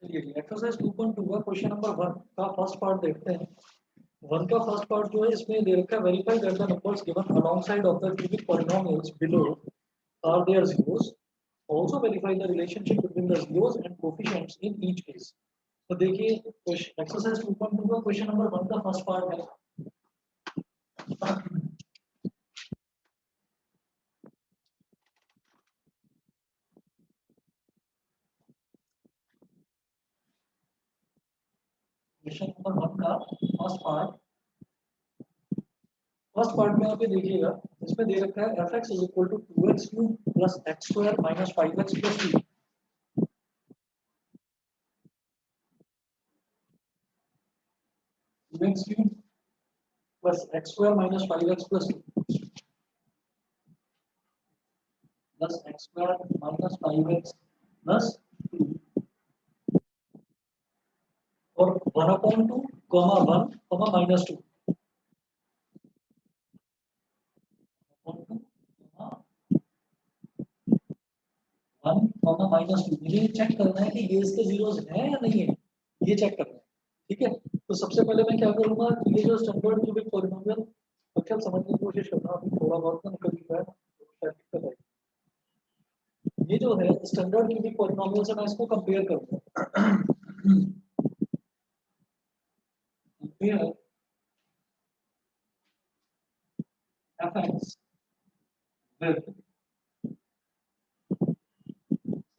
चलिए एक्सरसाइज 2.2 का question number 1 का फर्स्ट पार्ट देखते हैं। 1 का फर्स्ट पार्ट जो है इसमें दे रखा है verify that the numbers given alongside of the cubic polynomials below are their zeros. Also verify the relationship between the zeros and coefficients in each case. तो देखिए एक्सरसाइज 2.2 का क्वेश्चन नंबर 1 का फर्स्ट पार्ट है। Question number 1 का first part में आप ये देखिएगा, इसमें दे रखा है fx is equal to 2x cube plus x square minus 5x plus 2. 2x cube plus x square minus 5x plus 2 plus x square minus 5x plus 2 और 1/2 comma 1 comma minus 2 1 comma minus 2 मुझे check करना है कि ये इसके zeros हैं या नहीं है, ये चेक करना है। ठीक है, तो सबसे पहले मैं क्या करूंगा, ये जो स्टैंडर्ड क्यूबिक पॉलिनोमियल अक्सर समझने की कोशिश करना, अभी थोड़ा बहुत ना निकल चुका है, दिक्कत है। ये जो है स्टैंडर्ड क्यूबिक पॉलिनोमियल से मैं इसको कंपेयर करूंगा। कंपेयर fx with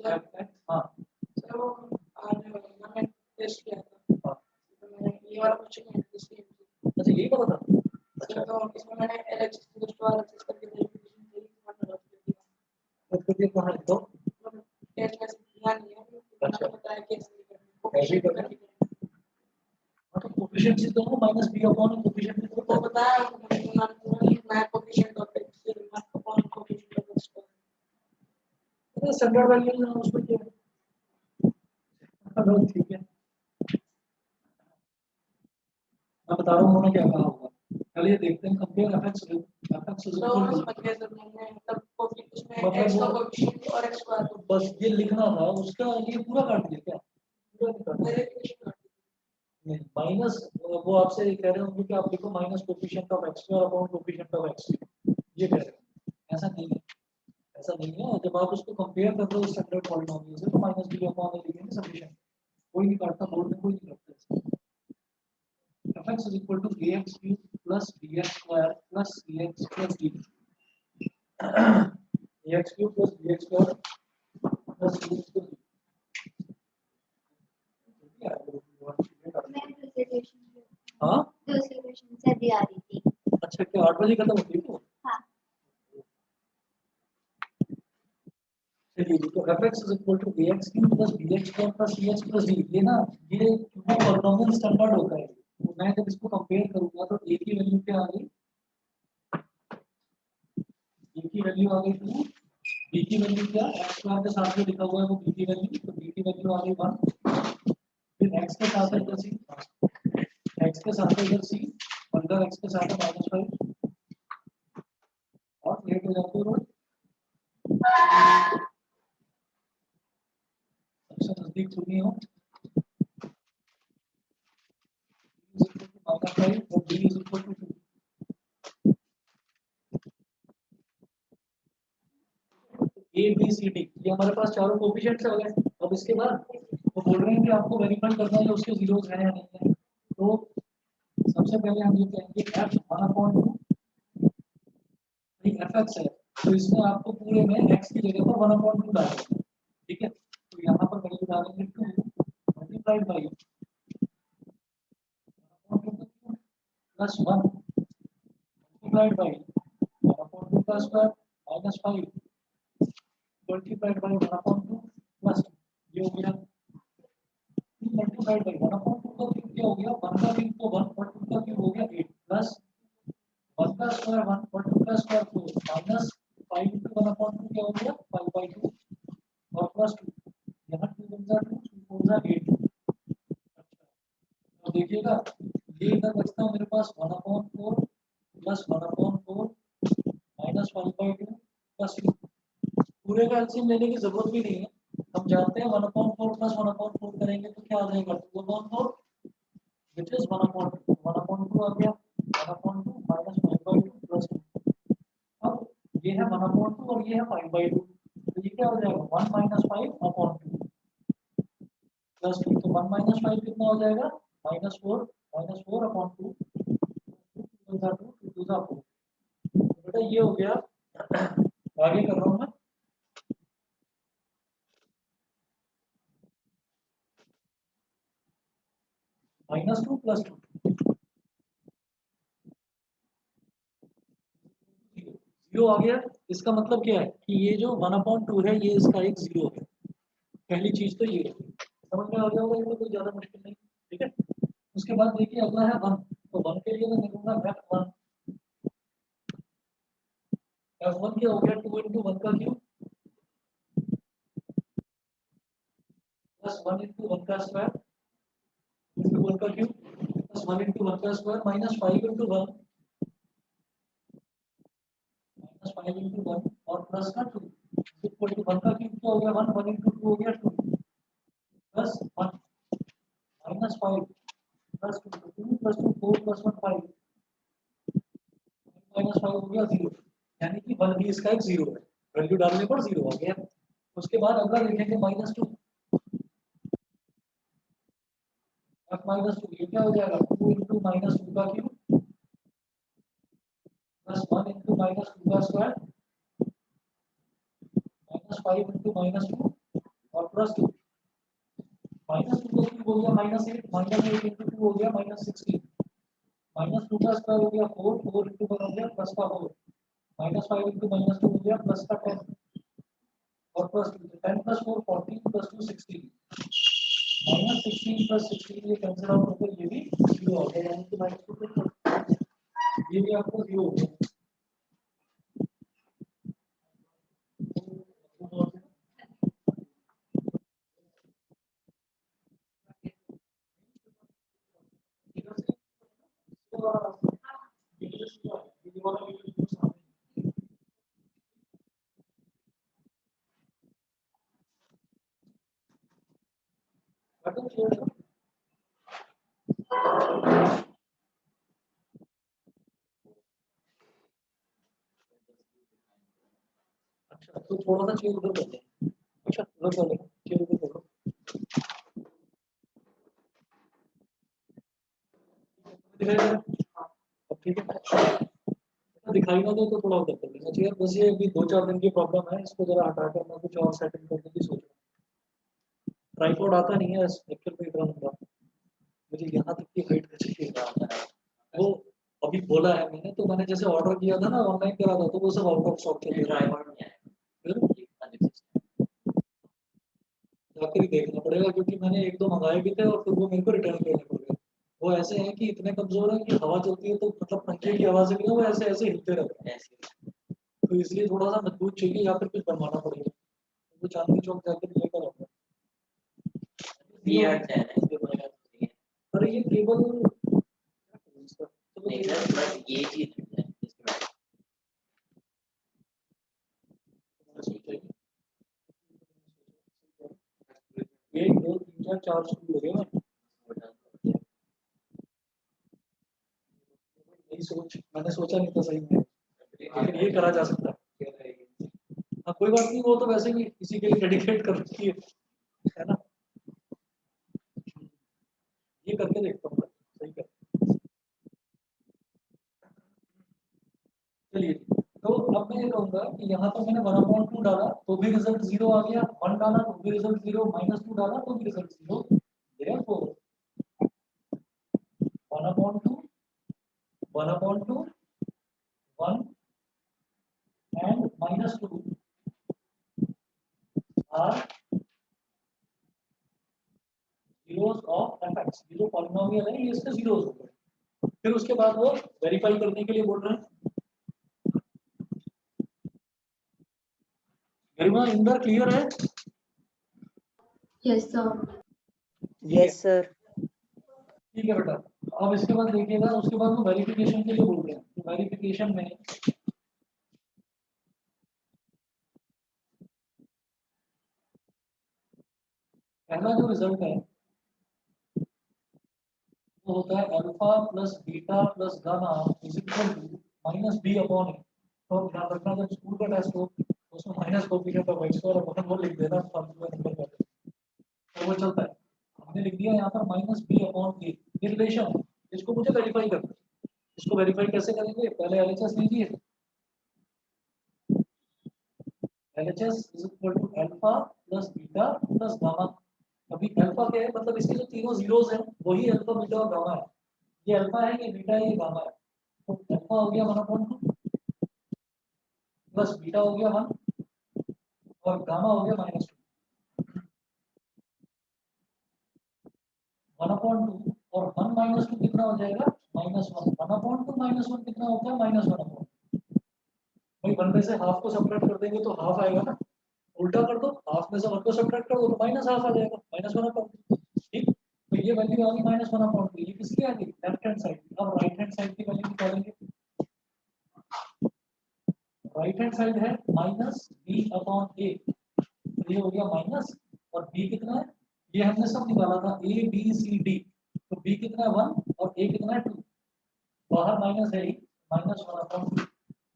fx, हाँ तो आज मैंने टेस्ट किया था, तो मैंने ये वाला क्वेश्चन है इसलिए अच्छा यही पता था। अच्छा, तो इसमें मैंने LHS को RHS करके वेरिफिकेशन की मैंने रख दिया। तो ये कहाँ है तो टेस्ट में ध्यान नहीं है, अच्छा मैंने बताया कैसे करना ऐसे ही करना है। हाँ तो कोएफिशिएंट से दोनों माइनस b अपॉन कोएफिशिएंट को वो बताया मैं कोएफिशिएंट ऑफ x से मैं अपॉन कोएफिशिएंट ऑफ x को तो स्टैंडर्ड वैल्यू है उसमें क्या है। ठीक है, मैं बता रहा हूँ उन्होंने क्या कहा होगा। पहले ये देखते हैं कंपेयर fx is तो equal to, समझ गए जब मैंने मतलब उसमें मतलब x का वो कोएफिशिएंट और x स्क्वायर तो बस ये लिखना था उसका, ये पूरा काट दिया क्या, पूरा नहीं काटा वेरिफिकेशन नहीं, माइनस वो आपसे कह रहे होंगे कि आप लिखो minus coefficient of x square upon coefficient of x, ये कह रहे हैं। ऐसा नहीं है, ऐसा नहीं है। जब आप उसको कंपेयर कर रहे हो स्टैंडर्ड पॉलिनोमियल से तो माइनस b अपॉन a लिखेंगे सफिशिएंट, कोई नहीं काटता, बोर्ड में कोई नहीं करता। fx is equal to ax cube plus bx square plus cx plus d, ax cube plus bx square plus cx plus d। हाँ दूसरे क्वेश्चन से भी आ रही थी। अच्छा, क्या 8 बजे खत्म होती है वो? हाँ चलिए तो fx is equal to ax cube plus bx square plus cx plus d, ये ना ये क्योंकि पॉलिनोमियल स्टैंडर्ड होता है, तो मैं जब इसको कंपेयर करूंगा तो a की वैल्यू क्या आ गई, a की वैल्यू आ गई 2, b की वैल्यू क्या x स्क्वायर के साथ में लिखा हुआ है वो b की वैल्यू, तो b की वैल्यू आ गई 1, फिर x के साथ है इधर c, x के साथ है इधर c, अंदर x के साथ है -5 और लेट हो जाते हो सबसे नजदीक सुनी हो -5 और b is equal to 2। A b c d ये हमारे पास चारों कोएफिशिएंट्स आ गए। अब इसके बाद वो बोल रहे हैं कि आपको वेरीफाई करना है उसके जीरोस हैं या नहीं है। तो सबसे पहले हम ये कहेंगे f 1/2 fx है, तो इसमें आपको पूरे में x की जगह पर 1/2 डालना है। ठीक है, तो यहाँ पर वैल्यू डालेंगे 2 multiplied by plus 1 multiplied by 1/2 का स्क्वायर -5 मल्टीप्लाइड बाई 1/2 प्लस 2, ये हो गया मल्टीप्लाइड बाई 1/2 का क्यूब क्या हो गया, 1 का क्यूब तो 1 और 2 का क्यूब हो गया 8 प्लस 1 का स्क्वायर 1 और 2 का स्क्वायर 4 माइनस 5 into 1/2 क्या हो गया 5/2 और प्लस 2, यहाँ 2 बन जाए 2 4 जा 8। अच्छा तो देखिएगा ये इधर बचता है मेरे पास 1/4 प्लस 1/4 माइनस 5/2 प्लस 2, पूरे का एलसीएम लेने की जरूरत भी नहीं है, हम जानते हैं 1/4 प्लस 1/4 करेंगे तो क्या आ जाएगा 2/4 विच इज 1/2 1/2 आ गया 1/2 माइनस 5/2 प्लस 2। अब ये है 1/2 और ये है 5/2 तो ये क्या हो जाएगा 1 माइनस 5/2 प्लस 2 तो 1 माइनस 5 कितना हो जाएगा -4 -4/2 2 2 4 बेटा ये हो गया। आगे कर रहा हूँ मैं -2 प्लस 2 जीरो आ गया। इसका मतलब क्या है कि ये जो 1/2 है ये इसका एक जीरो है। पहली चीज तो ये है। समझ में आ गया होगा ये कोई ज्यादा मुश्किल नहीं ठीक है। उसके बाद देखिए अगला है 1 तो 1 के लिए मैं लिखूंगा f1 f1 क्या हो गया 2 into 1 का क्यूब प्लस 1 into 1 का स्क्वायर into 1 का क्यूब प्लस 1 into 1 का square minus 5 into 1 minus 5 into 1 और प्लस का 2 इक्वल टू 1 का क्यूब क्या हो गया 1 1 into 2 हो गया 2 plus 1 minus 5 plus 2 plus 2 4 plus 1 5 minus 5 हो गया 0 यानी कि 1 भी इसका एक 0 है। वैल्यू डालने पर 0 आ गया। उसके बाद अगला लिखेंगे -2 f -2 ये क्या हो जाएगा 2 into -2 का क्यूब प्लस 1 into -2 का स्क्वायर -5 into -2 और प्लस 2 -2 का क्यूब हो गया -8 -8 into 2 हो गया -16 -2 का स्क्वायर हो गया 4 4 into 1 हो गया प्लस का 4 -5 into -2 हो गया प्लस का 10 और प्लस 10 प्लस 4 14 प्लस 2 16 -16 प्लस 16 ये कैंसिल आउट होकर ये भी 0 हो गया यानी कि -2 ये भी आपको 0 हो गया। अच्छा तो थोड़ा सा चेयर उधर कर दो। अच्छा उधर कर लो चेयर उधर कर लो दिखाई दे रहा है? अब ठीक है दिखाई ना दे तो थोड़ा उधर कर लेना चाहिए बस ये अभी 2-4 दिन की प्रॉब्लम है इसको जरा हटाकर मैं कुछ और सेटिंग करने की सोच रहा हूँ। ट्राइपॉड आता नहीं है एक्चुअल में इतना लंबा मुझे यहाँ तक की हाइट का चाहिए वो अभी बोला है मैंने तो मैंने जैसे ऑर्डर किया था ना ऑनलाइन करा था तो वो सब आउट ऑफ स्टॉक चल रहा है जाकर ही देखना पड़ेगा क्योंकि मैंने 1-2 मंगाए भी थे और फिर वो मेरे को रिटर्न करने पड़ गए। वो ऐसे हैं कि इतने कमजोर हैं कि हवा चलती है तो मतलब पंखे की आवाज भी ना वो ऐसे ऐसे हिलते रहते हैं तो इसलिए थोड़ा सा मजबूत चाहिए या फिर कुछ बनवाना पड़ेगा तो चांदनी चौक जाकर लेकर आऊंगा। अरे ये केबल ये चीज एक दो तीन चार चार स्कूल लगे हुए हैं। यही सोच मैंने सोचा नहीं था सही में लेकिन ये करा जा सकता है। हाँ कोई बात नहीं वो तो वैसे भी किसी के लिए डेडिकेट कर रखी है ना ये करके देखता हूँ सही कर चलिए तो अब मैं ये कहूंगा कि यहाँ तो मैंने 1/2 डाला तो भी रिजल्ट 0 आ गया 1 डाला तो भी रिजल्ट 0 -2 डाला तो भी result 0 therefore 1/2 1/2 1 and -2 are zeros of fx ये जो पॉलिनोमियल है ये इसके zeros हो गए। फिर उसके बाद वो वेरीफाई करने के लिए बोल रहे हैं गरिमा इंदर क्लियर है Yes, sir. यस सर ठीक है बेटा अब इसके बाद देखिएगा उसके बाद वो वेरिफिकेशन के लिए बोल रहे हैं तो वेरिफिकेशन में पहला जो रिजल्ट है वो होता है alpha plus beta plus gamma is equal to minus B upon A. तो ध्यान रखना जब स्कूल का टेस्ट हो तो उसमें minus coefficient of x square upon वो लिख देना फालतू का नंबर कर, तो वो चलता है। हमने लिख दिया यहाँ पर माइनस बी अपॉन ए, ये रिलेशन है, इसको मुझे वेरीफाई करना है। इसको वेरीफाई कैसे करेंगे, पहले एलएचएस लीजिए, LHS is equal to alpha plus beta plus gamma. अभी अल्फा क्या है, मतलब इसके जो तीनों जीरोस हैं वही अल्फा बीटा और गामा है। ये अल्फा है, ये बीटा है, ये गामा है। तो अल्फा हो गया 1/2 प्लस बीटा हो गया 1 और गामा हो गया -2। 1/2 और 1 - 2 कितना हो जाएगा, -1। 1/2 -1 कितना होता है, -1/2। भाई 1 में से हाफ को सब्ट्रैक्ट कर देंगे तो हाफ आएगा ना, उल्टा कर दो, हाफ में से 1 को सब्ट्रैक्ट कर दो तो -1/2 आ जाएगा, -1/2। ठीक, तो ये वैल्यू आ गई -1/2। ये किसकी आ गई, लेफ्ट हैंड साइड। अब राइट हैंड साइड की वैल्यू निकालेंगे। राइट हैंड साइड है -b/a, ये हो गया माइनस, और b कितना है, ये हमने सब निकाला था a b c d। तो b कितना है 1 और a कितना है 2, बाहर माइनस है ही, -1/2।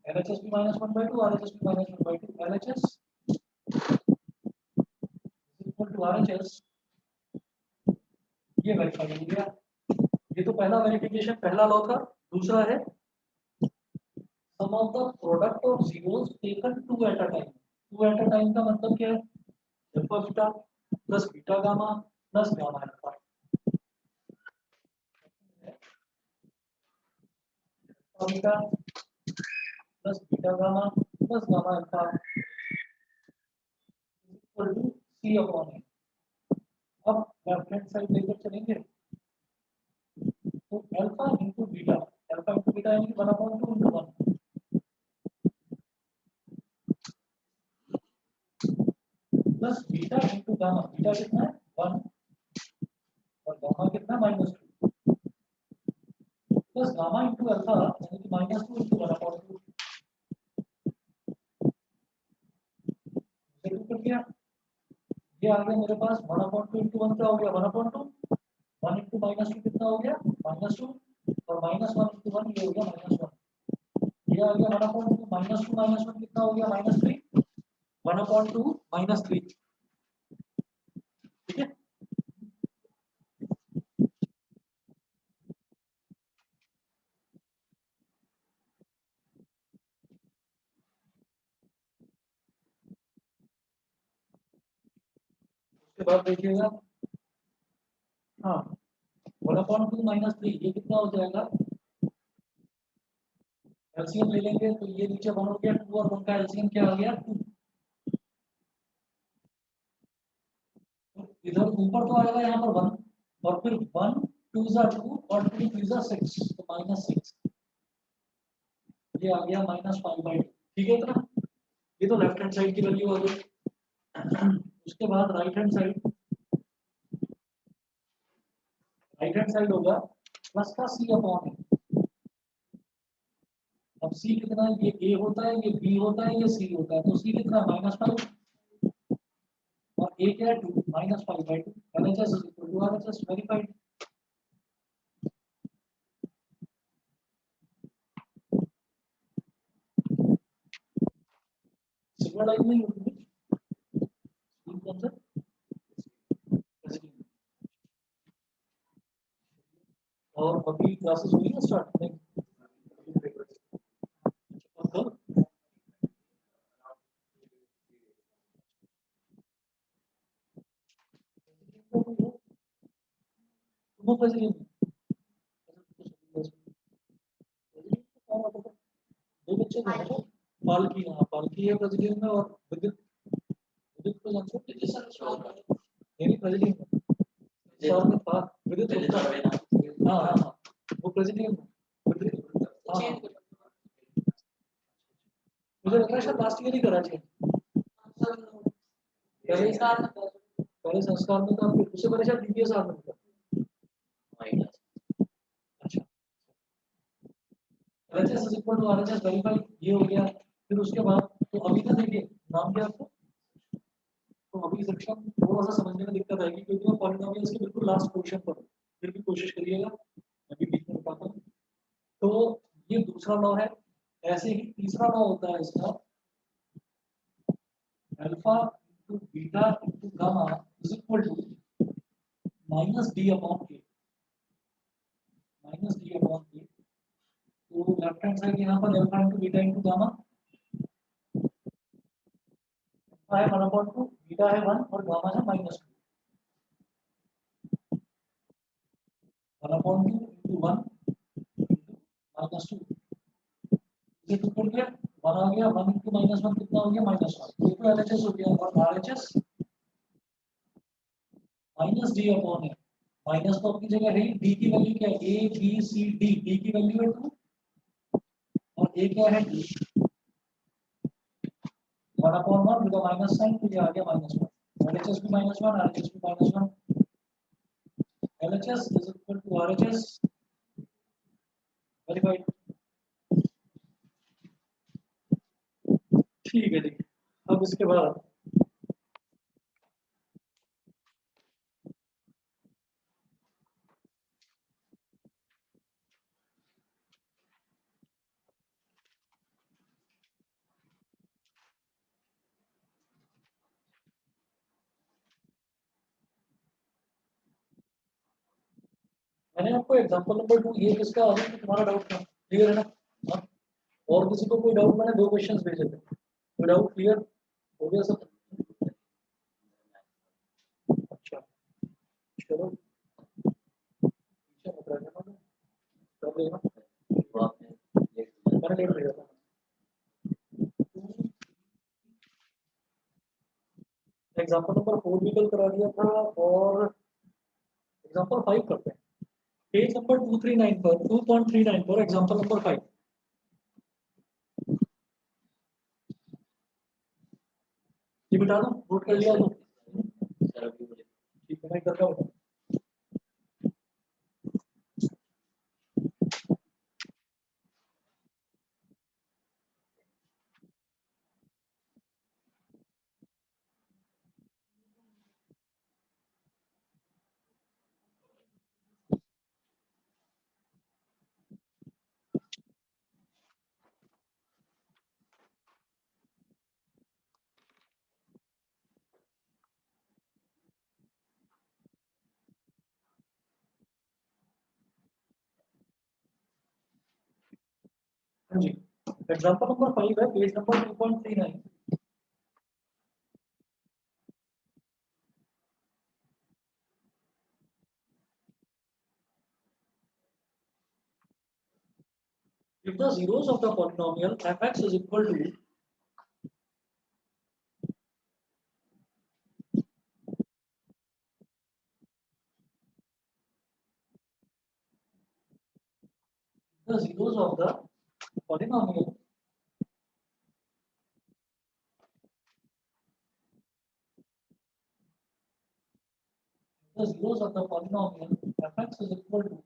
LHS भी -1/2, RHS भी -1/2। LHS इक्वल टू RHS, ये वेरीफाई हो गया। ये तो पहला वेरिफिकेशन, पहला लॉ था। दूसरा है sum of the product of zeros taken 2 at a time. 2 at a time का मतलब क्या है, alpha beta plus beta gamma plus gamma alpha. Alpha beta plus beta gamma plus gamma alpha equal to C upon A. अब left hand side लेकर चलेंगे तो alpha into beta, alpha into beta यानी 1/2 into 1 plus beta into gamma, beta कितना है 1 और gamma कितना -2 plus gamma into alpha यानी कि -2 इंटू 1/2। ये कर दिया, ये आ गया मेरे पास 1/2 इंटू 1 क्या हो गया 1/2, 1 इंटू -2 कितना हो गया -2 और -1 इंटू 1 ये हो गया -1। ये आ गया 1/2 इंटू -2 -1 कितना हो गया -3, 1/2 -3। ठीक है, उसके बाद देखिएगा, हाँ 1/2 -3 ये कितना हो जाएगा, एलसीएम ले लेंगे तो ये नीचे 1 हो गया, 2 और 1 का एलसीएम क्या आ गया 2। तो इधर ऊपर तो आएगा यहाँ पर 1 और फिर 1 2 ज़ा 2 और 2 3 ज़ा 6 तो -6, ये आ गया -5/2। ठीक है इतना, ये तो लेफ्ट हैंड साइड की वैल्यू आ गई। उसके बाद राइट हैंड साइड होगा प्लस का सी अपॉन ए। अब सी कितना है, ये ए होता है, ये बी होता है, ये सी होता है, तो सी कितना -5 और ए क्या है 2 -5/2। LHS is equal to RHS, verified. Sigma line नहीं होगी कौन सा, और अभी क्लासेस हुई है स्टार्ट नहीं, दो बच्चे थे ना, पालकी, हाँ पालकी है प्रेसिडेंट में, और विद्युत, विद्युत को जानते हो, नहीं प्रेसिडेंट में और में था विद्युत गुप्ता। हाँ हाँ हाँ, वो प्रेसिडेंट विद्युत, हाँ मुझे लगता है शायद लास्ट ईयर ही करा चाहिए, पहले संस्कार में था, फिर उससे पहले शायद द्वितीय साल में था। अच्छा, RHS is equal to RHS verify, ये हो गया। फिर उसके बाद तो अभी ना देखिए नाम क्या है आपका, तो अभी सेक्शन थोड़ा सा समझने में दिक्कत आएगी क्योंकि मैं पॉलिनोमियल्स के बिल्कुल लास्ट पोर्शन पर हूं। फिर भी कोशिश करिएगा, मैं भी बीच में बताता हूँ। तो ये दूसरा लॉ है। ऐसे ही तीसरा लॉ होता है इसका, alpha into beta into gamma is equal to minus D upon के, माइनस डी अपॉन के। तो लेफ्ट हैंड साइड यहाँ पर alpha into beta into gamma, alpha है 1/2, बीटा है 1 और गामा है -2। 1/2 इंटू 1 इंटू -2, इसे टू कर दिया, 1 आ गया, 1 इंटू -1 कितना हो गया, -1। ये तो एलएचएस हो गया और आरएचएस माइनस डी अपॉन है। माइनस तो अपनी जगह है, डी की वैल्यू क्या है, a b c d, d की वैल्यू है 2 और ए क्या है डी। 1/1 विद माइनस साइन, तो ये आ गया -1। एलएचएस भी -1, आरएचएस भी -1। LHS is equal to RHS, verified. ठीक है जी। अब इसके बाद मैंने आपको एग्जांपल नंबर 2 ये किसका आ रहा है, तुम्हारा डाउट था, क्लियर है ना? हाँ? और किसी को कोई डाउट? मैंने 2 क्वेश्चंस भेजे थे, कोई डाउट क्लियर हो गया सब? अच्छा चलो, पीछे मत रहना, कर देना, मैंने लेट भेजा था। एग्जांपल नंबर 4 भी कल करा दिया था और एग्जांपल 5 करते हैं। पेज नंबर 239 पर 2.39 पर एग्जांपल नंबर 5। ये बता दो, नोट कर लिया तो ठीक है, मैं करता हूँ। हाँ जी, एग्जांपल नंबर 5 है, page number 2.39। If the zeros of the polynomial fx is equal to the zeros of the polynomial fx is equal to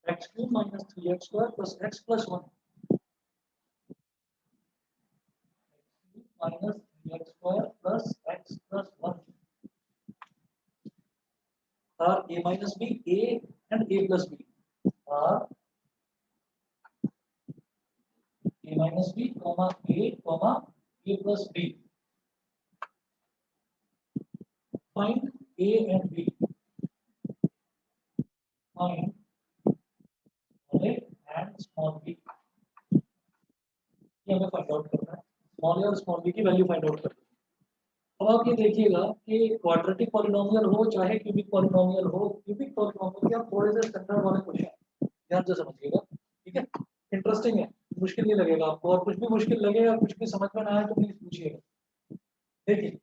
x cube minus 3x square plus x plus 1, minus 3x square plus x plus 1 are a minus b, a and a plus b are a minus b comma a plus b. Find a and b. Find small a and small b. ये हमें find out करना है, small a और small b की value find out करनी है। अब आप ये देखिएगा कि क्वाड्रेटिक पॉलिनोमियल हो चाहे क्यूबिक पॉलिनोमियल हो, क्यूबिक पॉलिनोमियल के आप थोड़े से स्टैंडर्ड वाले क्वेश्चन ध्यान से समझिएगा, ठीक है? इंटरेस्टिंग है, मुश्किल नहीं लगेगा आपको, और कुछ भी मुश्किल लगेगा, कुछ भी समझ में ना आए तो प्लीज पूछिएगा। देखिए,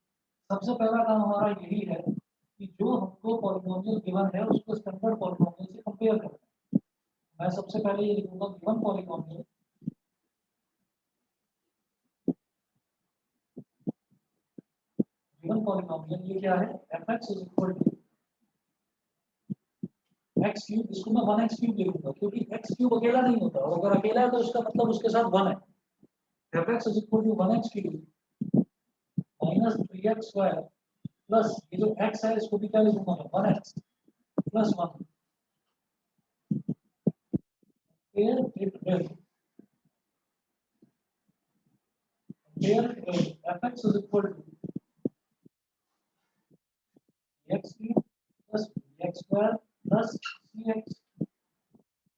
सबसे पहला काम हमारा यही है कि जो हमको पॉलिनोमियल गिवन है उसको स्टैंडर्ड पॉलिनोमियल से कंपेयर करना है। मैं सबसे पहले ये लिखूंगा गिवन पॉलिनोमियल, गिवन पॉलिनोमियल ये क्या है, fx is equal to x cube, इसको मैं 1x क्यूब लिखूंगा क्योंकि x क्यूब अकेला नहीं होता, और अगर अकेला है तो उसका मतलब उसके साथ 1 है। fx is equal to 1x cube minus 3x square plus ये जो x है इसको भी क्या लिखूंगा मैं 1x plus 1 here it will fx is equal to x cube plus bx square plus cx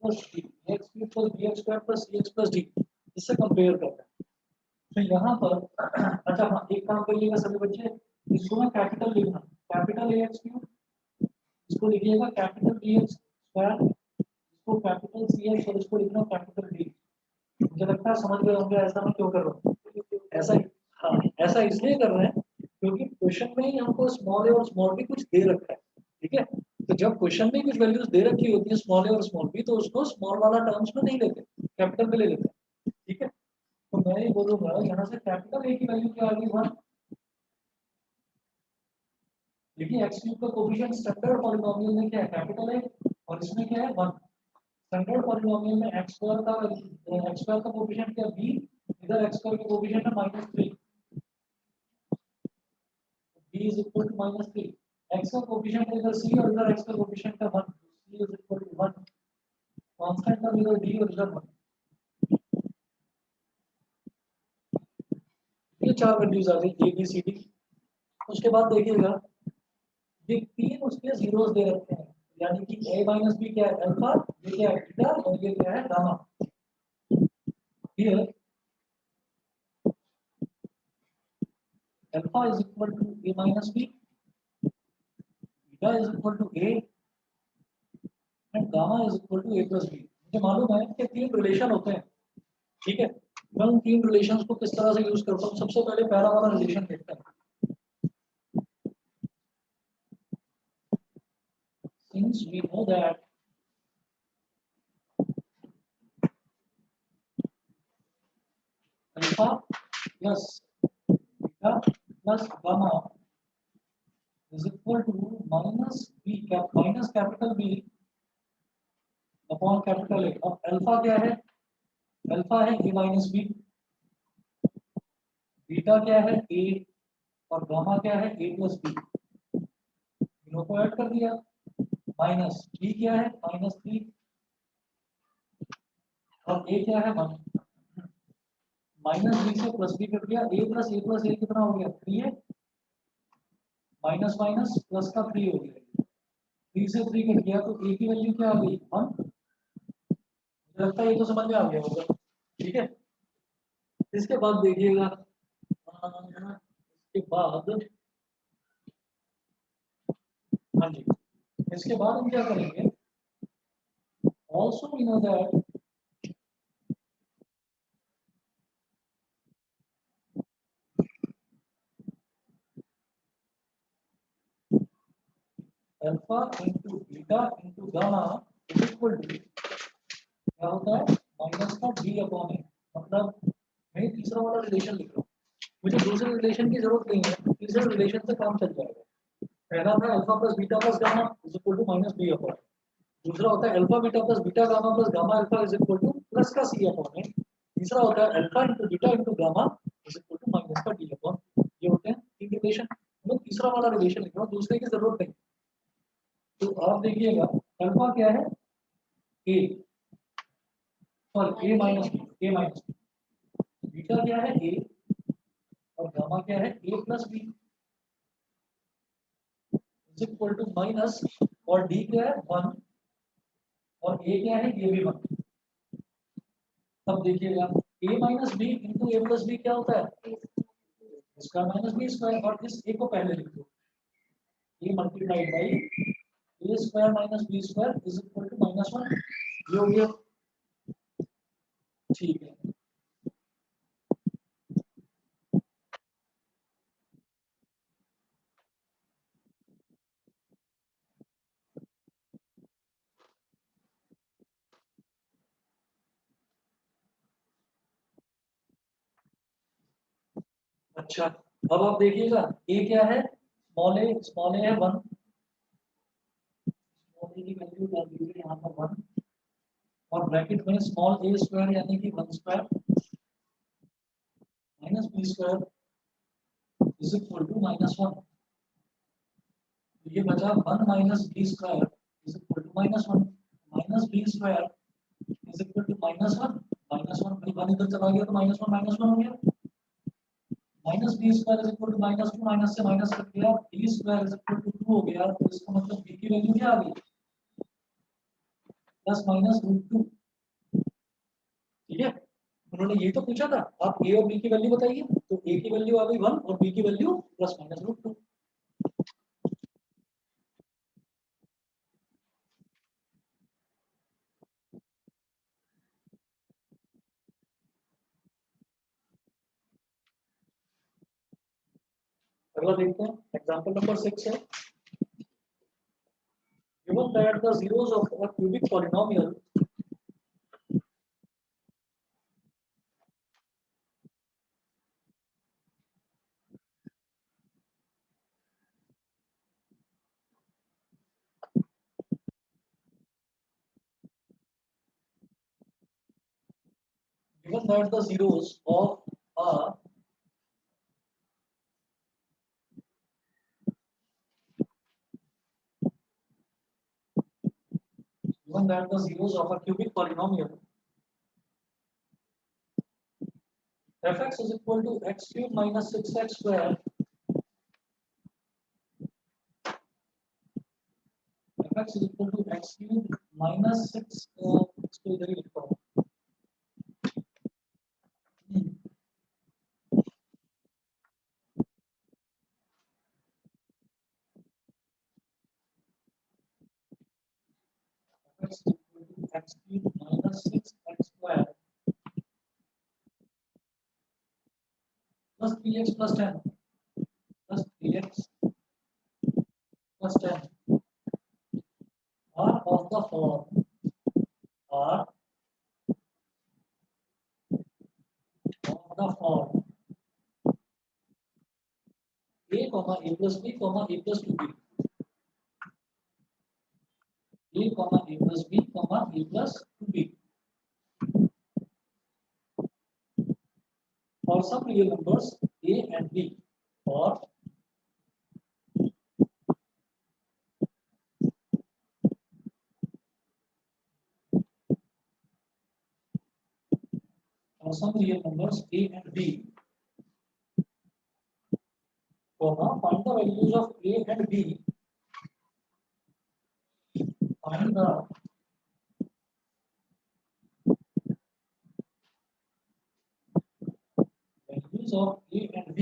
plus d x cube plus bx square plus cx plus d इससे compare करते हैं। तो यहाँ पर अच्छा हाँ एक काम करिएगा सभी बच्चे, इसको मैं कैपिटल लिखना, कैपिटल ax क्यूब, इसको लिखिएगा कैपिटल bx स्क्वायर, इसको कैपिटल cx और इसको लिखना कैपिटल d। मुझे लगता है समझ गए होंगे ऐसा मैं क्यों कर रहा हूँ। ऐसा हाँ ऐसा इसलिए कर रहे हैं क्योंकि क्वेश्चन में ही हमको स्मॉल ए और स्मॉल बी कुछ दे रखा है, ठीक है। तो जब क्वेश्चन में कुछ वैल्यूज दे रखी होती है स्मॉल ए और स्मॉल बी तो उसको स्मॉल वाला टर्म्स में नहीं लेते, कैपिटल में ले लेते हैं, ठीक है। तो मैं ये बोलूंगा यहाँ से कैपिटल ए की वैल्यू क्या आ गई 1। देखिए एक्स क्यूब का कोएफिशिएंट स्टैंडर्ड पॉलिनोमियल में क्या है कैपिटल ए और इसमें क्या है 1। स्टैंडर्ड पॉलिनोमियल में x स्क्वायर का कोएफिशिएंट क्या b, इधर x स्क्वायर का कोएफिशिएंट है -3, b is equal to -3, x का कोएफिशिएंट इधर c और इधर x का कोएफिशिएंट है 1, c is equal to 1, constant का इधर d और इधर 1। ये चार वैल्यूज आ गई a b c d। उसके बाद देखिएगा ये तीन उसके जीरोस दे रखे हैं, यानी कि a माइनस b क्या है अल्फा, ये क्या है बीटा और ये क्या है gamma. Here alpha is equal to a minus b, beta is equal to a and gamma is equal to a plus b। मुझे मालूम है कि तीन रिलेशन होते हैं, ठीक है। मैं उन तीन रिलेशंस को किस तरह से यूज करता हूँ, सबसे पहले पहला वाला रिलेशन देखते हैं। Since we know that alpha plus beta plus gamma is equal to minus capital B upon capital A। अब अल्फा क्या है, अल्फा है a माइनस b, बीटा क्या है a और गामा क्या है a प्लस b, तीनों को ऐड कर दिया। माइनस b क्या है -3 और a क्या है 1, माइनस b से प्लस b कर दिया, a प्लस a कितना हो गया 3 है, माइनस माइनस प्लस का 3 हो गया, 3 से 3 कट गया तो a की वैल्यू क्या आ गई 1। मुझे लगता है ये तो समझ में आ गया होगा, ठीक है। इसके बाद देखिएगा इसके बाद हाँ जी, इसके बाद हम क्या करेंगे, also we know that alpha into beta into gamma is equal to क्या होता है माइनस का d अपॉन ए। मतलब मैं तीसरा वाला रिलेशन लिख रहा हूँ, मुझे दूसरे रिलेशन की जरूरत नहीं है, तीसरे रिलेशन से काम चल जाएगा। पहला था alpha plus beta plus gamma is equal to minus b upon, दूसरा होता है alpha beta plus beta gamma plus gamma alpha is equal to plus का c अपॉन ए, तीसरा होता है alpha into beta into gamma is equal to minus का d upon. ये होते हैं तीन रिलेशन, मैं तीसरा वाला रिलेशन लिख रहा हूँ, दूसरे की जरूरत नहीं। तो आप देखिएगा अल्फा क्या है a sorry a minus b, beta क्या है a और गामा क्या है a plus b is equal to minus और d क्या है 1 और a क्या है ये भी 1। तब देखिएगा a minus b into a plus b क्या होता है स्क्वायर माइनस b स्क्वायर, और इस a को पहले लिख दो a multiplied by a square minus b square is equal to -1। ये हो गया, ठीक है। अच्छा अब आप देखिएगा a क्या है स्मॉल a है 1, स्मॉल a की वैल्यू डाल दीजिए यहाँ पर 1 और ब्रैकेट में स्मॉल a स्क्वायर यानी कि 1 square minus b square is equal to -1। तो ये बचा 1 minus b square is equal to -1। Minus b square is equal to -1। -1 फिर 1 इधर चला गया तो -1 हो गया। Minus b square is equal to -2, minus से माइनस कट गया, b square is equal to 2 हो गया। तो इसका मतलब बी की वैल्यू क्या आ गई? Plus minus √2। ठीक है, उन्होंने ये तो पूछा था आप ए और बी की वैल्यू बताइए, तो ए की वैल्यू आ गई 1 और बी की वैल्यू प्लस माइनस √2। अगला देखते हैं, एग्जांपल नंबर 6 है। Given that the zeros of a cubic polynomial given that the zeros of a given that the zeros of a cubic polynomial fx is equal to x cube minus 6x square, fx is equal to x cube minus 6 इसको इधर ही लिखता हूँ। fx is equal to x cube minus 6x square plus 3x plus 10 plus 3x plus 10 are of the form are of the form a comma a plus b comma a plus 2b, a comma a plus b comma a plus 2b for some real numbers a and b, or for some real numbers a and b, comma find the values of a and b, find the values of a and b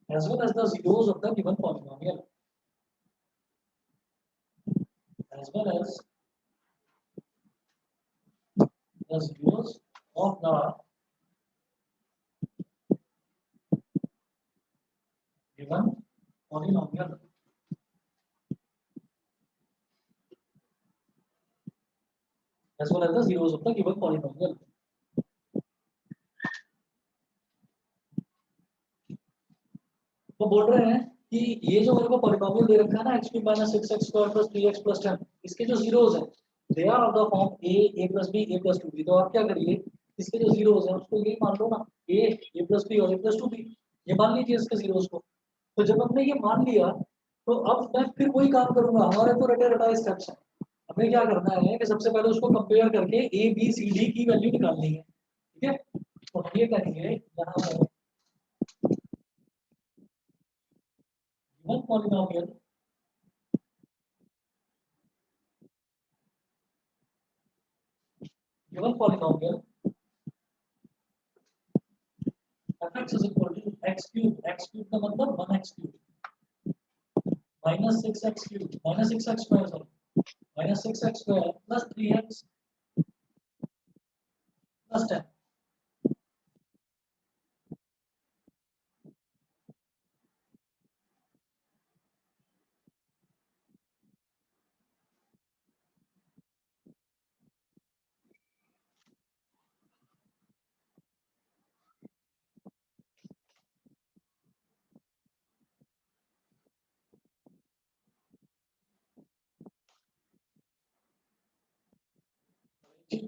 as well as the zeros of the given polynomial, as well as the zeros of the given polynomial, as well as the zeros of the given polynomial. तो बोल रहे हैं कि ये जो मेरे को polynomial दे रखा है ना x³ - 6x² + 3x + 10, इसके जो जीरोस हैं they are of the form a + b a + 2b। तो आप क्या करिए, इसके जो जीरोस हैं उसको यही मान लो ना, a + b और a + 2b, ये मान लीजिए इसके जीरोस को। तो जब हमने ये मान लिया तो अब मैं फिर वही काम करूंगा, हमारे तो रटे रटाए स्टेप्स हैं। हमें क्या करना है कि सबसे पहले उसको कंपेयर करके a b c d की वैल्यू निकालनी है। ठीक है, तो हम ये करेंगे यहाँ पर given polynomial fx is equal to x³ का मतलब 1x³ minus 6x³ minus 6x square, sorry, minus 6x square plus 3x plus 10।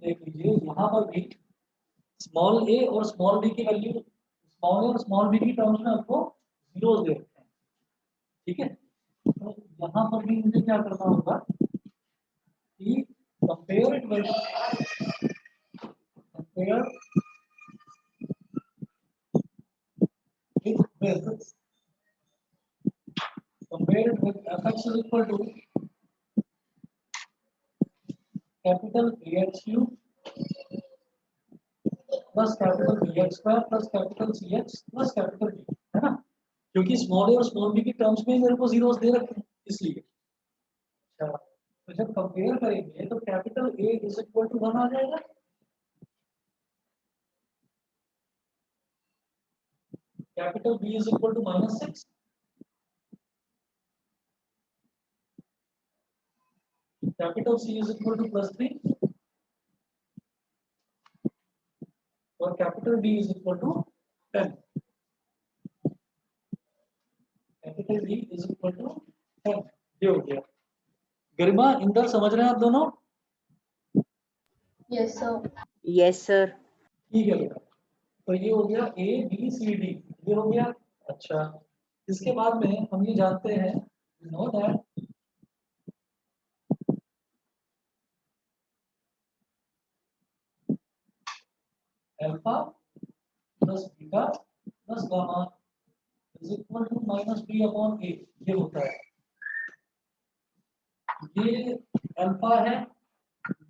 देख लीजिए यहाँ पर भी स्मॉल a और स्मॉल b की वैल्यू स्मॉल और स्मॉल बी की टर्म्स में आपको जीरोस दे रखे हैं, ठीक है। तो यहाँ पर भी मुझे क्या करना होगा कि compare it with fx is equal to capital AX cube plus capital BX square plus capital CX plus capital D, है ना, क्योंकि स्मॉल ए और स्मॉल बी की टर्म्स में मेरे को जीरोस दे रखे हैं इसलिए। अच्छा, तो जब कंपेयर करेंगे तो capital A is equal to 1 आ जाएगा, capital B is equal to -6, capital C is equal to +3 और capital D is equal to 10, capital D is equal to 10। ये हो गया। गरिमा इंदर समझ रहे हैं आप दोनों? Yes sir. Yes, sir. ठीक है बेटा, तो ये हो गया A B C D, ये हो गया। अच्छा, इसके बाद में हम ये जानते हैं know that alpha plus beta plus gamma is equal to -b/a, ये होता है। ये अल्फा है,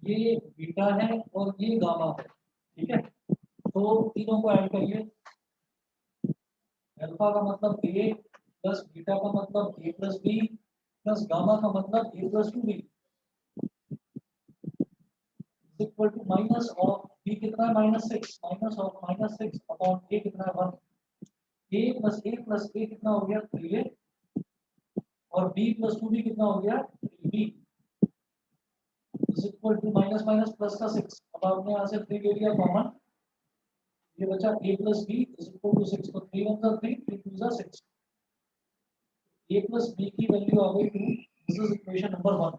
ये बीटा है और ये गामा है, ठीक है। तो तीनों को ऐड करिए, अल्फा का मतलब a प्लस बीटा का मतलब a plus b plus gamma का मतलब a plus 2b equal to minus of b कितना है -6, माइनस ऑफ -6 अपॉन a कितना है 1, a प्लस a कितना हो गया 3a और b प्लस 2b कितना हो गया 3b is equal to minus minus plus का 6। अब आपने यहाँ से 3 ले लिया कॉमन, ये बचा a plus b is equal to 6, तो 3 1 जा 3, 3 2 जा 6, a प्लस b की वैल्यू आ गई 2, दिस इज इक्वेशन नंबर 1।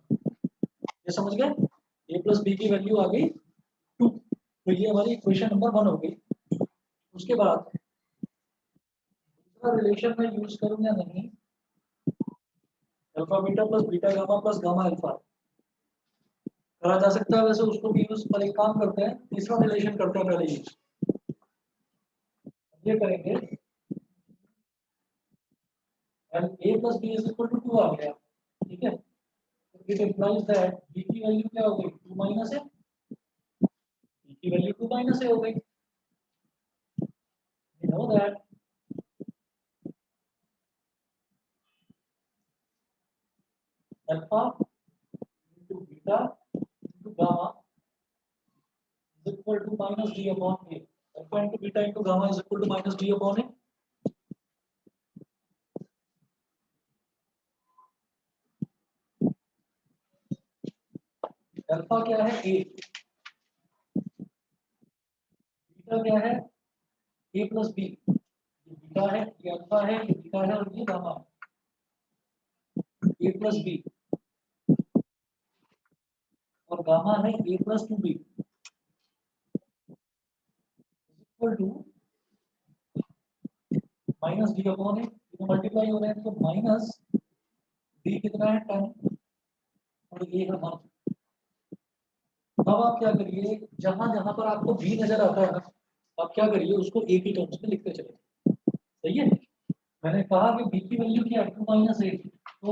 ये समझ गए, a प्लस b की वैल्यू आ गई 2, तो ये हमारी इक्वेशन नंबर 1 हो गई। उसके बाद दूसरा रिलेशन मैं यूज करूं या नहीं, alpha beta plus beta gamma plus gamma alpha करा जा सकता है, वैसे उसको भी यूज, पर एक काम करते हैं तीसरा रिलेशन करते हैं पहले यूज। ये करेंगे a plus b is equal to 2 आ गया, ठीक है। इट इंप्लाइज दैट b की वैल्यू क्या हो गई 2 माइनस a, b की वैल्यू 2 माइनस a हो गई। We know that alpha into beta into gamma is equal to minus d upon a. Alpha into beta into gamma is equal to minus d upon a. Alpha क्या है a, beta क्या है a plus b, ये beta है, ये alpha है, ये beta है और ये गामा है, a प्लस b और गामा है a plus 2b equal to minus D upon A, ये मल्टीप्लाई हो रहे हैं, तो माइनस डी कितना है 10 और ये है 1। अब आप क्या करिए, जहां जहां पर आपको b नजर आता है ना, आप क्या करिए उसको a की टर्म्स में लिखते चले, सही है। मैंने कहा कि b की वैल्यू क्या है 2 माइनस a, तो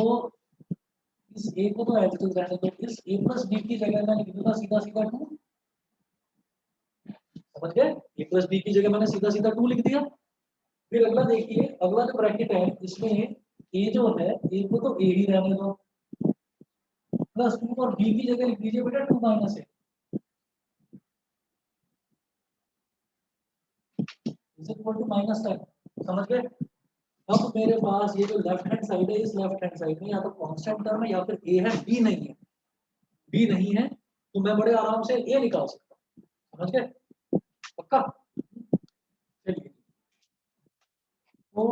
इस a को तो एज इट इज रहने दो, इस a प्लस b की जगह मैं लिख दूंगा सीधा सीधा 2, समझ गए, a प्लस b की जगह मैंने सीधा सीधा 2 लिख दिया। फिर अगला देखिए, अगला जो ब्रैकेट है इसमें a जो है a को तो a ही रहने दो, प्लस 2 और b की जगह लिख दीजिए बेटा 2 minus a is equal to -10, समझ गए। अब मेरे पास ये जो लेफ्ट हैंड साइड है, इस लेफ्ट हैंड साइड में या तो कांस्टेंट टर्म है या फिर a है, b नहीं है, b नहीं है तो मैं बड़े आराम से a निकाल सकता हूं, समझ गए, पक्का। चलिए, तो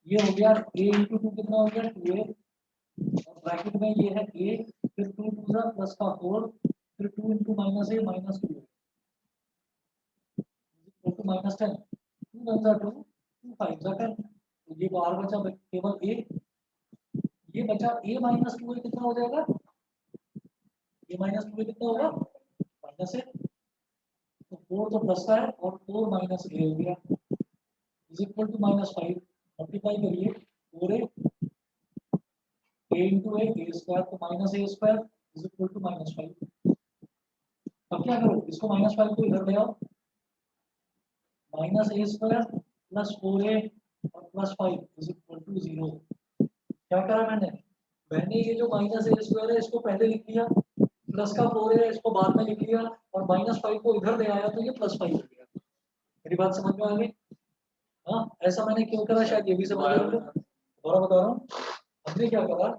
ये हो गया a into 2 कितना हो गया 2a और ब्रैकेट में ये है a, फिर 2 2 जा प्लस का 4, फिर 2 into -a -2a equal to -10। 2 2 1 2 2 5 10, तो ये बाहर बचा केवल a, ये बचा a माइनस 2 कितना हो जाएगा, a माइनस 2 कितना होगा माइनस a, तो 4 तो प्लस का है और 4 माइनस a हो गया इज इक्वल टू -5, मल्टीप्लाई करिए 4a into a स्क्वायर, तो minus a square is equal to -5। अब क्या करो, इसको -5 को इधर ले आओ, minus a square plus 4a और प्लस 5 इज इक्वल टू 0। क्या करा मैंने ये जो माइनस a स्क्वायर है इसको पहले लिख लिया, प्लस का 4 है इसको बाद में लिख लिया, और -5 को इधर ले आया तो ये +5 हो गया। मेरी बात समझ में आ गई? हाँ, ऐसा मैंने क्यों करा शायद ये भी समझ में आ गया। दोबारा बता रहा हूँ, हमने क्या करा,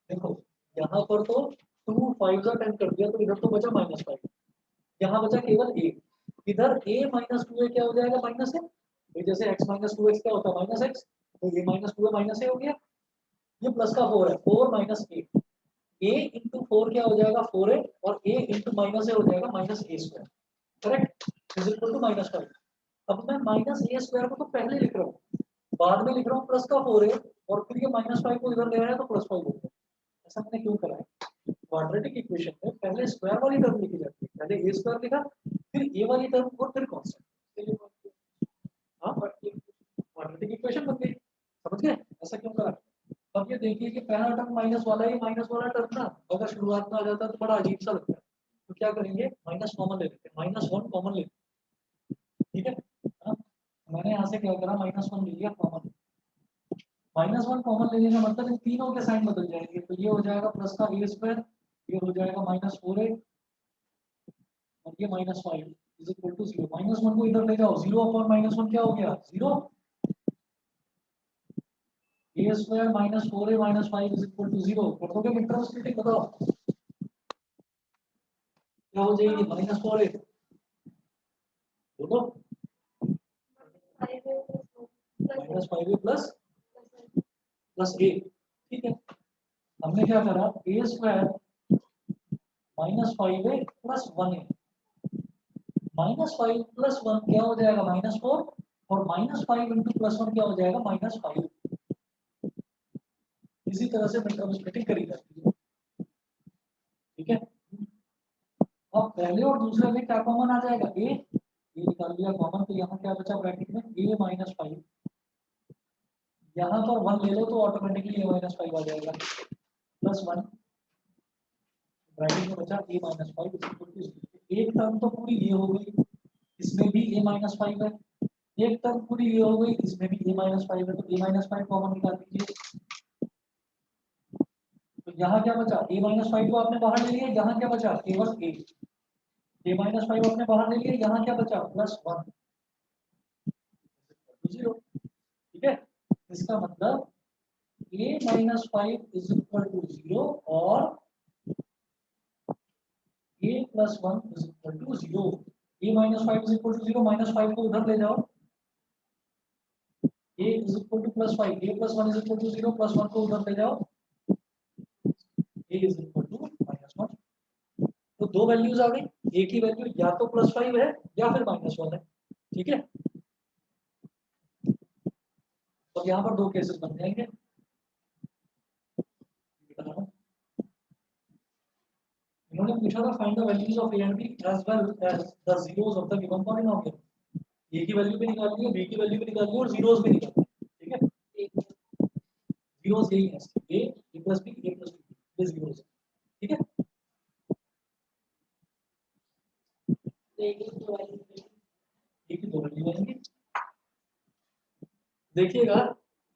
देखो यहाँ पर तो 2 5 का 10 कर दिया, तो इधर तो बचा -5, यहाँ बचा केवल a, इधर a माइनस 2a क्या हो जाएगा माइनस है, तो जैसे x माइनस 2x क्या होता है माइनस x, तो a minus 2a minus a हो गया, ये प्लस का 4 है 4 माइनस a, a इंटू 4 क्या हो जाएगा 4a, और a इंटू माइनस a हो जाएगा minus a square, correct, is equal to -5। अब मैं माइनस a स्क्वायर को तो पहले लिख रहा हूँ, बाद में लिख रहा हूँ प्लस का 4a, और फिर ये -5 को इधर ले आया तो +5 हो गया। ऐसा मैंने क्यों करा है, क्वाड्रेटिक इक्वेशन में पहले स्क्वायर वाली टर्म लिखी जाती है, पहले a स्क्वायर लिखा फिर a वाली टर्म और फिर कांस्टेंट, हाँ क्वाड्रेटिक इक्वेशन बन गई, समझ गए ऐसा क्यों करा। अब ये देखिए कि पहला टर्म माइनस वाला, ये माइनस वाला टर्म ना अगर शुरुआत में आ जाता तो बड़ा अजीब सा लगता है, तो क्या करेंगे माइनस कॉमन ले लेते हैं, -1 कॉमन लेते हैं, ठीक है। हाँ, मैंने यहाँ से क्या करा -1 ले लिया कॉमन, -1 कॉमन लेने का मतलब इन तीनों के साइन बदल जाएंगे, तो ये हो जाएगा प्लस का a स्क्वायर, ये हो जाएगा -4a और ये -5 इज इक्वल टू 0। -1 को इधर ले जाओ, 0 अपॉन -1 क्या हो गया 0, a square -4a -5 is equal to 0। कर दोगे मिड टर्म स्प्लिटिंग, बताओ क्या हो जाएगी -4a, बोलो -5a प्लस a, ठीक है। हमने क्या करा a square -5a plus 1a, -5 plus 1 क्या हो जाएगा -4, और -5 इंटू +1 क्या हो जाएगा -5। इसी तरह से मिड टर्म स्प्लिटिंग करी जाती है, ठीक है। अब पहले और दूसरे में क्या कॉमन आ जाएगा a निकाल लिया कॉमन, तो यहाँ क्या बचा ब्रैकेट में a -5, यहाँ पर 1 ले लो तो ऑटोमेटिकली a -5 आ जाएगा, +1 ब्रैकेट में बचा a -5 इज इक्वल टू 0। एक टर्म तो पूरी ये हो गई, इसमें भी a -5 है, एक टर्म पूरी ये हो गई, इसमें भी a -5 है, तो a -5 कॉमन निकाल दीजिए, तो यहाँ क्या बचा a -5 को आपने बाहर ले लिया, यहाँ क्या बचा केवल a -5 आपने बाहर ले लिया, यहाँ क्या बचा +1 0, ठीक है। इसका मतलब a -5 इज इक्वल टू 0 और a + 1 is equal to 0। a -5 is equal to 0, -5 को उधर ले जाओ, a is equal to +5, a + 1 is equal to 0, +1 को उधर ले जाओ, a इज इक्वल टू -1। तो दो वैल्यूज आ गई, a की वैल्यू या तो +5 है या फिर -1 है, ठीक है। तो यहाँ पर दो केसेस बन जाएंगे, इन्होंने पूछा था find the values of a and b as well as the zeros of the given polynomial, a की वैल्यू भी निकालनी है, b की वैल्यू भी निकालनी है और जीरोस भी निकालनी है, ठीक है। जीरोस यही है, a + b a + b ये जीरोस, ठीक है। a की दो वैल्यू आएंगी, देखिएगा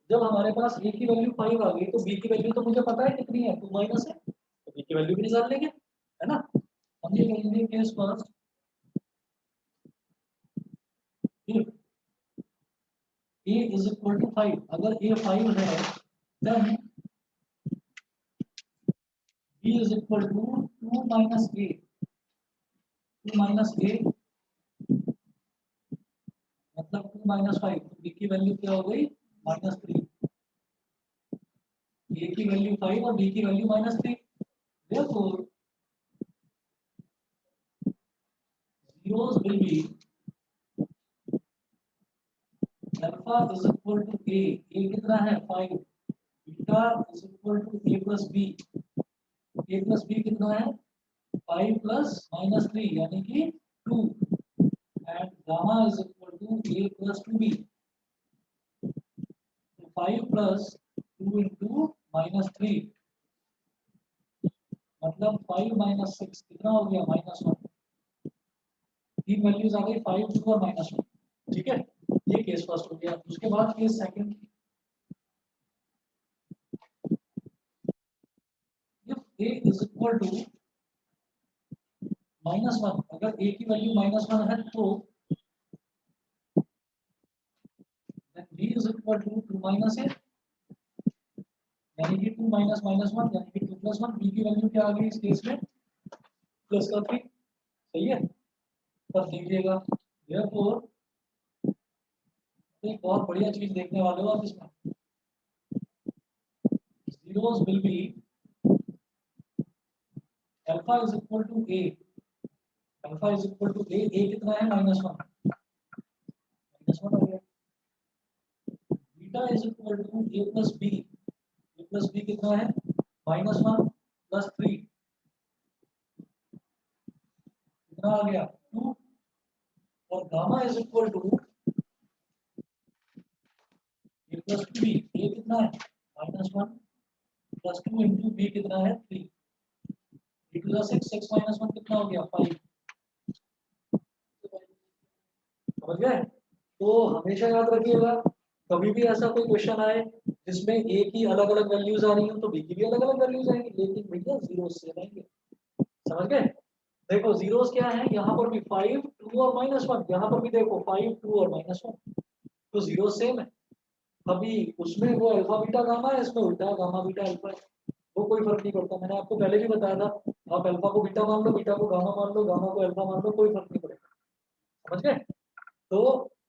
जब हमारे पास a की वैल्यू 5 आ गई तो b की वैल्यू तो मुझे पता है कितनी है 2 माइनस है, तो b की वैल्यू भी निकाल लेंगे, है ना। हम ये करेंगे case first, if a is equal to 5, अगर a 5 है then b is equal to 2 minus a, 2 minus a मतलब 2 minus 5, तो b की वैल्यू क्या हो गई -3, a की वैल्यू 5 और b की value -3, therefore zeros will be alpha is equal to A कितना है 5, beta is equal to A plus B, A plus B कितना है 5 प्लस माइनस 3 यानी कि 2, and gamma is equal to A plus 2b, 5 plus 2 into minus 3 मतलब 5 minus 6 कितना हो गया -1, तीन वैल्यूज आ गई 5, 2 और -1। ठीक है, ये केस फर्स्ट हो गया। उसके बाद case second, if a is equal to -1, अगर a की वैल्यू -1 है तो then b is equal to 2 minus a, यानी कि 2 माइनस -1 यानी कि 2 प्लस 1, b की वैल्यू क्या आ गई इस केस में प्लस का 3। सही है, तब देखिएगा therefore एक बहुत बढ़िया चीज देखने वाले हो आप इसमें, zeros will be alpha is equal to a, alpha is equal to a कितना है -1, -1 हो गया, beta is equal to a plus b, a plus b कितना है -1 प्लस 3 कितना आ गया 2, और gamma is equal to a plus 2b, a कितना है -1 प्लस 2 इंटू b कितना है 3, 3 टू 6, 6 माइनस 1 कितना हो गया 5। समझ गए? तो हमेशा याद रखिएगा, कभी भी ऐसा कोई क्वेश्चन आए जिसमें a की अलग अलग वैल्यूज आ रही हो तो b की भी अलग अलग वैल्यूज आएंगी, लेकिन भैया जीरो सेम आएंगे। समझ गए? देखो जीरोस क्या है, यहाँ पर भी 5, 2 और -1, यहाँ पर भी देखो 5, 2 और -1, तो जीरो सेम है। अभी उसमें वो अल्फा बीटा गामा है, इसमें उल्टा गामा बीटा अल्फा है, वो कोई फर्क नहीं पड़ता। मैंने आपको पहले भी बताया था, आप अल्फा को बीटा मान लो, बीटा को गामा मान लो, गामा को अल्फा मान लो, कोई फर्क नहीं पड़ेगा। समझ गए? तो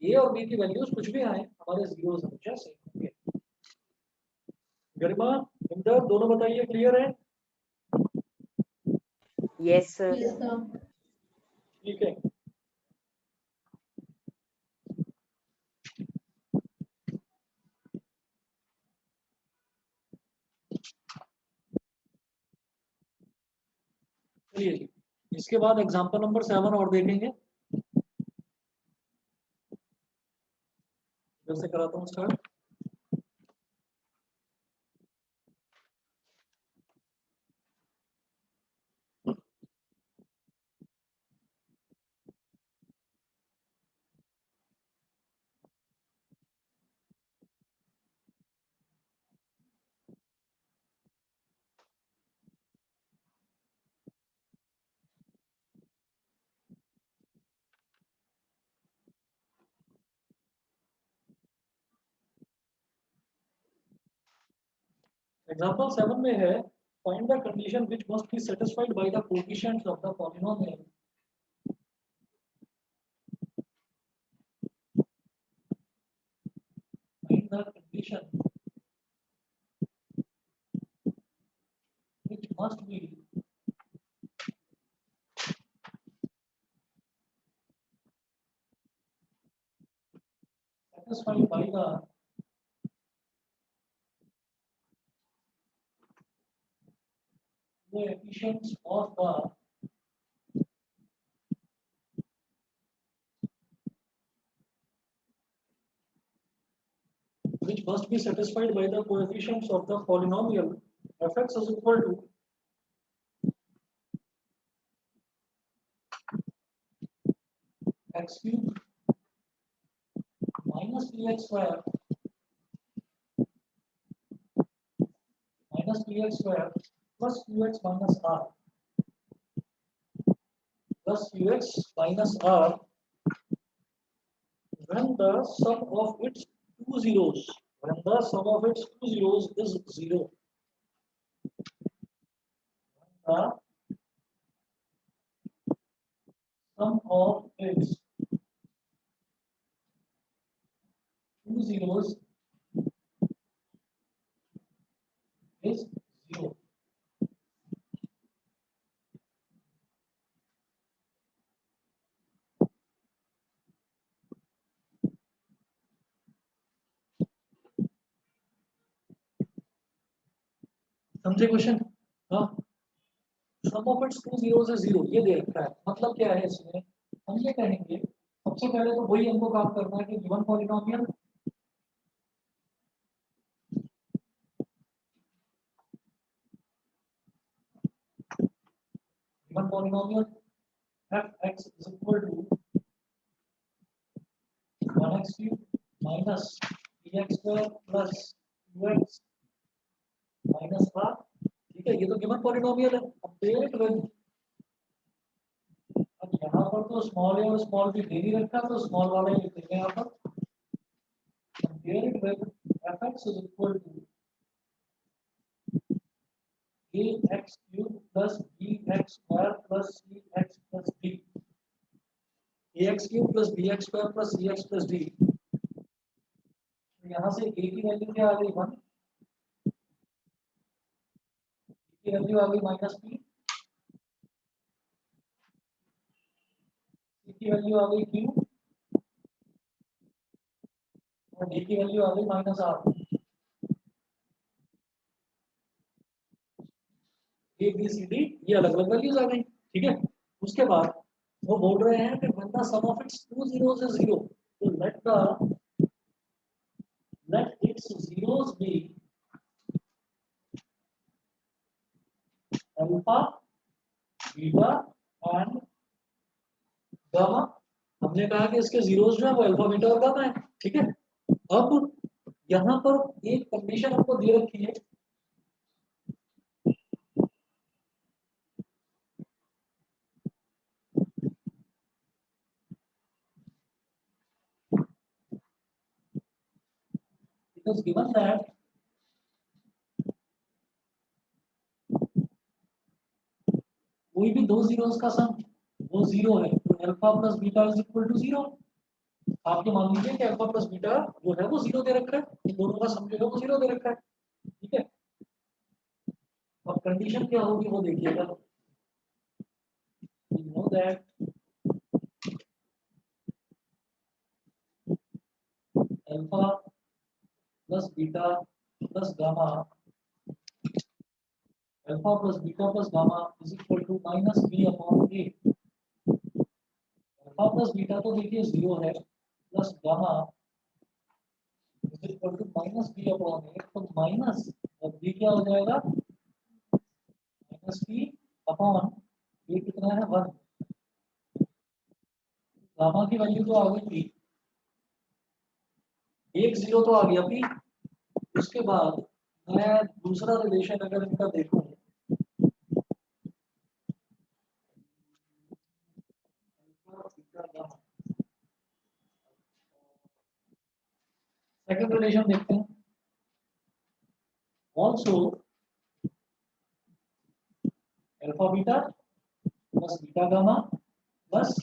ए और बी की वैल्यूज कुछ भी आए, हमारे जीरोस हमेशा सेम होंगे। गरिमा, इंदर, दोनों बताइए क्लियर है? Yes, sir. Yes, sir. ठीक है, चलिए जी, इसके बाद एग्जांपल नंबर 7 और देखेंगे। फिर से कराता हूँ स्टार्ट। एग्जांपल 7 में है, find the condition which must be satisfied by the coefficients of the polynomial. Find the condition which must be satisfied by the coefficients of the which must be satisfied by the coefficients of the polynomial fx is equal to x cube minus 3x square plus qx minus r plus qx minus r when the sum of its two zeros is 0. The sum of its two zeros is 0. समझे question? हाँ, sum of its two zeros is zero, ये दे रखा है। मतलब क्या है इसमें, हम ये कहेंगे सबसे पहले तो वही हमको काम करना है कि given polynomial f(x) is equal to 1x cube minus bx square plus 2x minus half। ठीक है, ये तो गिवन पॉलिनोमियल है। अब पेरेंट वैल्यू, अब यहाँ पर तो स्मॉल ए और स्मॉल बी दे नहीं रखा, तो स्मॉल वाला ही लिख देंगे यहाँ पर। Parent value f(x) is equal to ax cube plus bx square plus cx plus d। ax cube plus bx square plus cx plus d। तो यहाँ से a की वैल्यू क्या आ गई 1, b की वैल्यू आ गई -p, c की वैल्यू आ गई q और d की वैल्यू आ गई -r। A b c d ये अलग अलग वैल्यूज आ गई। ठीक है, उसके बाद वो बोल रहे हैं कि when the sum of its two zeros is zero, तो let its zeros be alpha beta and gamma. हमने कहा कि इसके जीरोस जो है वो अल्फा बीटा और गामा है। ठीक है, अब यहाँ पर एक कंडीशन हमको दे रखी है, it is given that कोई भी दो जीरोस का सम वो जीरो है, तो alpha plus beta is equal to zero. आपके मान लीजिए कि अल्फा प्लस बीटा जो है वो जीरो दे रखा है, इन दोनों का सम जो है वो जीरो दे रखा है। ठीक है, अब कंडीशन क्या होगी वो देखिएगा। we know that alpha plus beta plus gamma, alpha plus beta plus gamma is equal to minus B upon A. Alpha plus beta तो देखिए जीरो है, plus gamma is equal to minus B upon A, तो minus और B क्या हो जाएगा minus B upon ए, कितना है 1। गामा की वैल्यू तो आ गई पी, एक जीरो तो आ गया पी। उसके बाद मैं दूसरा रिलेशन अगर इनका देखूं, सेकंड रिलेशन देखते हैं। Also alpha beta plus beta gamma plus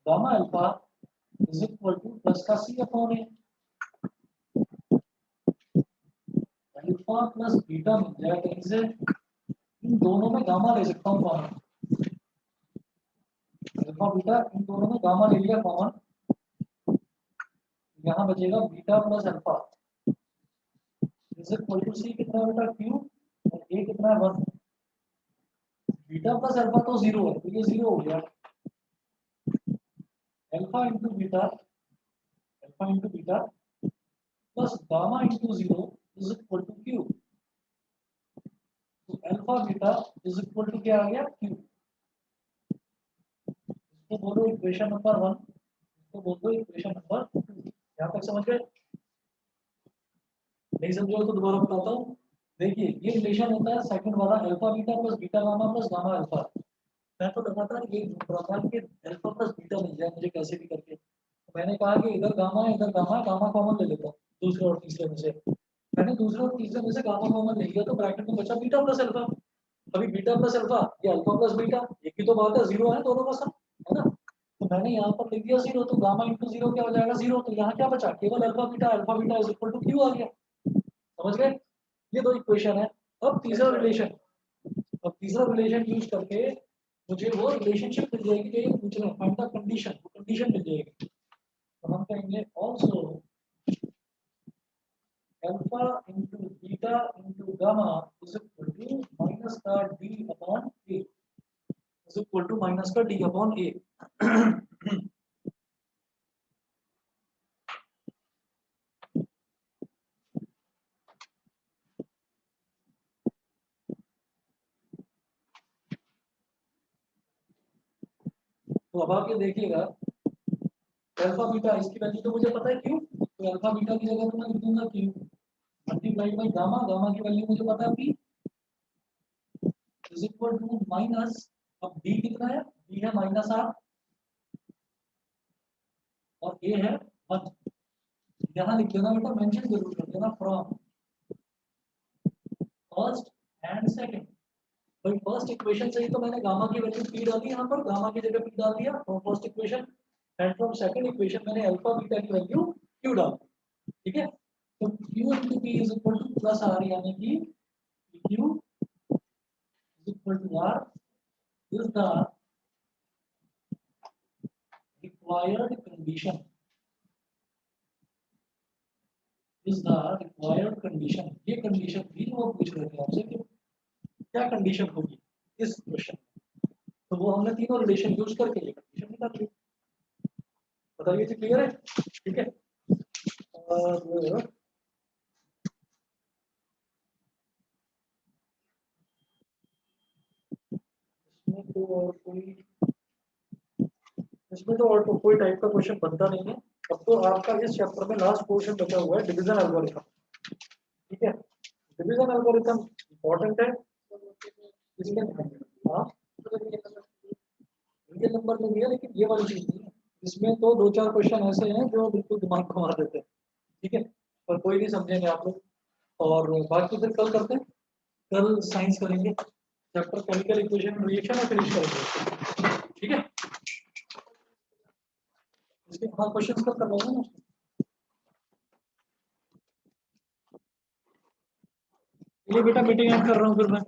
gamma alpha is equal to plus का सी upon A. Alpha plus beta मिल जाए कहीं से, इन दोनों में गामा ले सकता हूँ कॉमन। अल्फा बीटा इन दोनों में गामा ले लिया कॉमन, यहाँ बचेगा beta plus alpha is equal to C कितना बेटा क्यू और ए कितना है 1। बीटा प्लस अल्फा तो जीरो है, तो ये जीरो हो गया। Alpha into beta plus gamma into zero is equal to Q. तो alpha beta is equal to क्या आ गया क्यू। इसको बोलो इक्वेशन नंबर 1, इसको बोलो इक्वेशन नंबर 2। यहाँ तक समझ गए? नहीं समझे तो दोबारा बताता हूँ। देखिए ये रिलेशन होता है सेकंड वाला, alpha beta plus beta gamma plus gamma alpha. मैं तो लगातार ये ढूंढ रहा था कि अल्फा प्लस बीटा मिल जाए मुझे कैसे भी करके। तो मैंने कहा कि इधर गामा है इधर गामा है, गामा कॉमन ले लेता हूँ दूसरे और तीसरे में से। मैंने दूसरे और तीसरे में से गामा कॉमन ले लिया, तो ब्रैकेट में बचा बीटा प्लस अल्फा। अभी बीटा प्लस अल्फा ये अल्फा प्लस बीटा एक ही तो बात है, जीरो है दोनों का सम, है ना। तो मैंने यहाँ पर लिख दिया जीरो, तो गामा इंटू जीरो क्या हो जाएगा जीरो। तो यहाँ क्या बचा केवल alpha beta is equal to Q आ गया। समझ गए? ये दो इक्वेशन है। अब तीसरा रिलेशन यूज करके मुझे वो रिलेशनशिप मिल जाएगी जो ये पूछ रहे हैं, फाइंड द कंडीशन, वो कंडीशन मिल जाएगी। तो हम कहेंगे also alpha into beta into gamma is equal to minus का D upon A is equal to minus का डी अपॉन ए। तो अब आप ये देखिएगा अल्फा बीटा इसकी वैल्यू तो मुझे पता है क्यों, तो अल्फा बीटा की जगह तो मैं लिख दूंगा q multiplied by gamma, gamma की वैल्यू मुझे पता है p is equal to minus, अब डी कितना है, डी है माइनस आर और ए है 1। यहाँ लिख देना बेटा, मेंशन जरूर कर देना फ्रॉम फर्स्ट एंड सेकंड। भाई फर्स्ट इक्वेशन से ही तो मैंने गामा की वैल्यू पी डाली, यहाँ पर गामा की जगह पी डाल दिया from first equation, and from second equation मैंने अल्फा बीटा की वैल्यू क्यू डाल दी। ठीक है, तो Q into P is equal to plus R, यानी कि Q is equal to R is the required condition, is the required condition। ये condition थी वो पूछ रहे थे आपसे कि क्या कंडीशन होगी इस क्वेश्चन, तो वो हमने तीनों रिलेशन यूज करके ये कंडीशन निकाल ली। बताइए जी, क्लियर है? ठीक है, और इसमें तो और कोई टाइप का क्वेश्चन बनता नहीं है। अब तो आपका इस चैप्टर में लास्ट पोर्शन बचा हुआ है डिवीजन एल्गोरिथम। ठीक है, डिवीजन एल्गोरिथम इंपॉर्टेंट है इसमें। हाँ, ये नंबर में दिया, लेकिन ये वाली चीज नहीं है इसमें, तो 2-4 क्वेश्चन ऐसे हैं जो बिल्कुल दिमाग को मार देते हैं। ठीक है, पर कोई नहीं समझेंगे आप लोग, और बाकी फिर कल करते हैं, कल साइंस करेंगे चैप्टर केमिकल इक्वेशन रिएक्शन और फिनिश करेंगे। ठीक है, इसके हाँ क्वेश्चन कल करवाऊंगा ना। चलिए बेटा, मीटिंग ऐड कर रहा हूँ फिर मैं।